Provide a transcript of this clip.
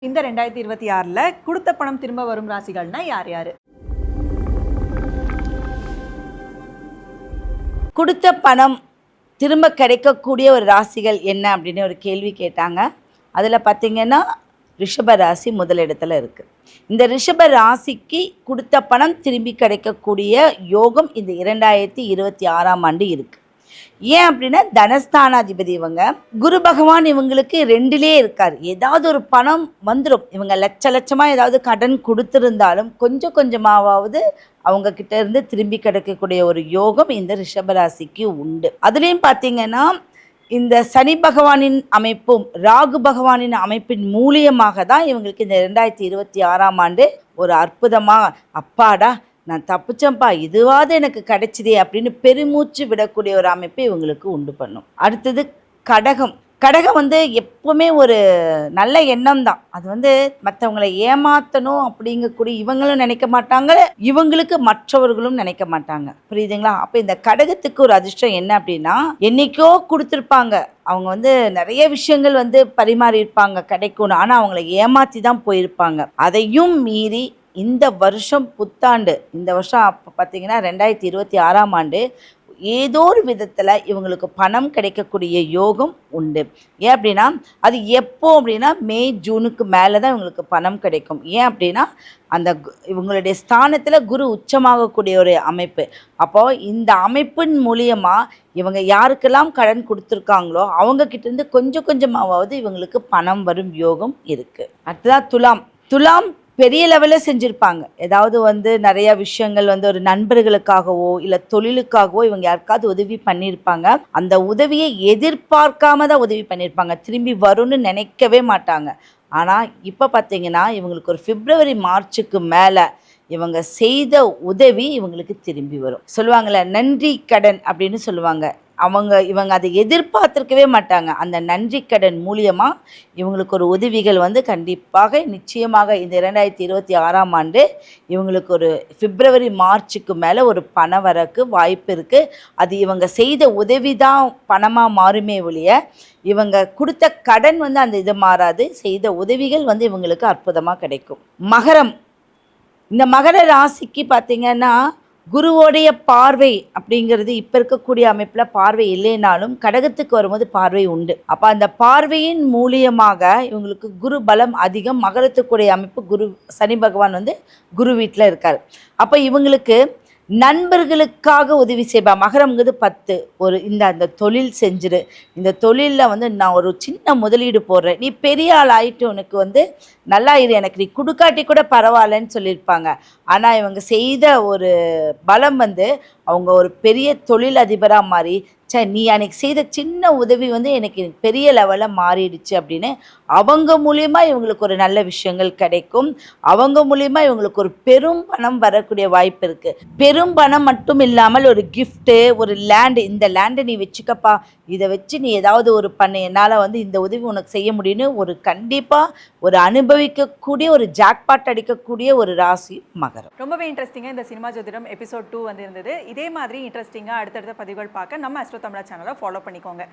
இந்த 2026ல கொடுத்த பணம் திரும்ப வரும் ராசிகள்னா யார் யாரு? கொடுத்த பணம் திரும்ப கிடைக்கக்கூடிய ஒரு ராசிகள் என்ன அப்படின்னு ஒரு கேள்வி கேட்டாங்க. அதில் பார்த்திங்கன்னா ரிஷப ராசி முதலிடத்தில் இருக்குது. இந்த ரிஷப ராசிக்கு கொடுத்த பணம் திரும்பி கிடைக்கக்கூடிய யோகம் இந்த 2026ஆம் ஆண்டு இருக்குது. ஏன் அப்படின்னா தனஸ்தானாதிபதி இவங்க, குரு பகவான் இவங்களுக்கு 2லே இருக்கார். ஏதாவது ஒரு பணம் வந்துடும். இவங்க லட்சமாக ஏதாவது கடன் கொடுத்துருந்தாலும் கொஞ்சம் கொஞ்சமாவது அவங்க கிட்ட இருந்து திரும்பி கிடைக்கக்கூடிய ஒரு யோகம் இந்த ரிஷபராசிக்கு உண்டு. அதுலேயும் பார்த்தீங்கன்னா இந்த சனி பகவானின் அமைப்பும் ராகு பகவானின் அமைப்பின் மூலியமாக தான் இவங்களுக்கு இந்த 2026ஆம் ஆண்டு ஒரு அற்புதமாக அப்பாடா நான் தப்பிச்சேன்ப்பா இதுவாவது எனக்கு கிடைச்சிதே அப்படின்னு பெருமூச்சு விடக்கூடிய ஒரு அமைப்பை இவங்களுக்கு உண்டு பண்ணும். அடுத்தது கடகம். கடகம் எப்போவுமே ஒரு நல்ல எண்ணம் தான். அது மற்றவங்களை ஏமாற்றணும் அப்படிங்கக்கூடிய இவங்களும் நினைக்க மாட்டாங்க, இவங்களுக்கு மற்றவர்களும் நினைக்க மாட்டாங்க. புரியுதுங்களா? அப்போ இந்த கடகத்துக்கு ஒரு அதிர்ஷ்டம் என்ன அப்படின்னா, என்னைக்கோ கொடுத்துருப்பாங்க. அவங்க நிறைய விஷயங்கள் பரிமாறி இருப்பாங்க கிடைக்கணும், ஆனால் அவங்கள ஏமாற்றி தான் போயிருப்பாங்க. அதையும் மீறி இந்த வருஷம் புத்தாண்டு, இந்த வருஷம் அப்போ பார்த்திங்கன்னா 2026ஆம் ஆண்டு ஏதோ ஒரு விதத்தில் இவங்களுக்கு பணம் கிடைக்கக்கூடிய யோகம் உண்டு. ஏன் அப்படின்னா அது எப்போ அப்படின்னா மே ஜூனுக்கு மேலே தான் இவங்களுக்கு பணம் கிடைக்கும். ஏன் அப்படின்னா அந்த இவங்களுடைய ஸ்தானத்தில் குரு உச்சமாகக்கூடிய ஒரு அமைப்பு. அப்போது இந்த அமைப்பின் மூலியமாக இவங்க யாருக்கெல்லாம் கடன் கொடுத்துருக்காங்களோ அவங்கக்கிட்டேருந்து கொஞ்சம் கொஞ்சமாவது இவங்களுக்கு பணம் வரும் யோகம் இருக்குது. அடுத்ததான் துலாம். துலாம் பெரிய லெவலில் செஞ்சுருப்பாங்க. ஏதாவது நிறைய விஷயங்கள் ஒரு நண்பர்களுக்காகவோ இல்லை தொழிலுக்காகவோ இவங்க யாருக்காவது உதவி பண்ணியிருப்பாங்க. அந்த உதவியை எதிர்பார்க்காம தான் உதவி பண்ணியிருப்பாங்க. திரும்பி வரும்னு நினைக்கவே மாட்டாங்க. ஆனால் இப்போ பார்த்தீங்கன்னா இவங்களுக்கு ஒரு பிப்ரவரி மார்ச்சுக்கு மேலே இவங்க செய்த உதவி இவங்களுக்கு திரும்பி வரும். சொல்லுவாங்கள்ல நன்றி கடன் அப்படின்னு சொல்லுவாங்க. இவங்க அதை எதிர்பார்த்துருக்கவே மாட்டாங்க. அந்த நன்றி கடன் மூலியமாக இவங்களுக்கு ஒரு உதவிகள் கண்டிப்பாக நிச்சயமாக இந்த 2026ஆம் ஆண்டு இவங்களுக்கு ஒரு பிப்ரவரி மார்ச்சுக்கு மேலே ஒரு பணம் வரக்கு வாய்ப்பு இருக்குது. அது இவங்க செய்த உதவி தான் பணமாக மாறுமே ஒழிய இவங்க கொடுத்த கடன் அந்த இது மாறாது. செய்த உதவிகள் இவங்களுக்கு அற்புதமாக கிடைக்கும். மகரம். இந்த மகர ராசிக்கு பார்த்திங்கன்னா குருவோடைய பார்வை அப்படிங்கிறது இப்போ இருக்கக்கூடிய அமைப்பில் பார்வை இல்லைனாலும் கடகத்துக்கு வரும்போது பார்வை உண்டு. அப்போ அந்த பார்வையின் மூலியமாக இவங்களுக்கு குரு பலம் அதிகம். மகரத்துக்குடைய அமைப்பு குரு சனி பகவான் குரு வீட்டில் இருக்கார். அப்போ இவங்களுக்கு நண்பர்களுக்காக உதவி செய்வா. மகரம்ங்கிறது 10 ஒரு அந்த தொழில் செஞ்சிரு, இந்த தொழிலில் நான் ஒரு சின்ன முதலீடு போடுறேன், நீ பெரிய ஆள் ஆகிட்டு உனக்கு நல்லா இரு, எனக்கு நீ கொடுக்காட்டி கூட பரவாயில்லன்னு சொல்லியிருப்பாங்க. ஆனால் இவங்க செய்த ஒரு பலம் அவங்க ஒரு பெரிய தொழில் அதிபராக மாறி நீ அன்னைக்கு செய்த சின்ன உதவி எனக்கு பெரிய லெவலில் மாறிடுச்சு அப்படின்னு அவங்க மூலியமாக இவங்களுக்கு ஒரு நல்ல விஷயங்கள் கிடைக்கும். அவங்க மூலியமாக இவங்களுக்கு ஒரு பெரும் பணம் வரக்கூடிய வாய்ப்பு இருக்குது. பெரும் பணம் மட்டும் இல்லாமல் ஒரு கிஃப்ட்டு, ஒரு லேண்டு, இந்த லேண்டை நீ வச்சுக்கப்பா, இதை வச்சு நீ ஏதாவது ஒரு பண்ணு, என்னால் இந்த உதவி உனக்கு செய்ய முடியும்னு ஒரு கண்டிப்பாக ஒரு அனுபவிக்கக்கூடிய ஒரு ஜாக்பாட் அடிக்கக்கூடிய ஒரு ராசி மகரம். ரொம்பவே இன்ட்ரெஸ்டிங்காக இந்த சினிமா ஜோதிடம் எபிசோட் 2 இருந்தது. இதே மாதிரி இன்ட்ரெஸ்டிங்காக அடுத்தடுத்த பதிவுகள் பார்க்க நம்ம அஸ்ட்ரோ தமிழா சேனலை ஃபாலோ பண்ணிக்கோங்க.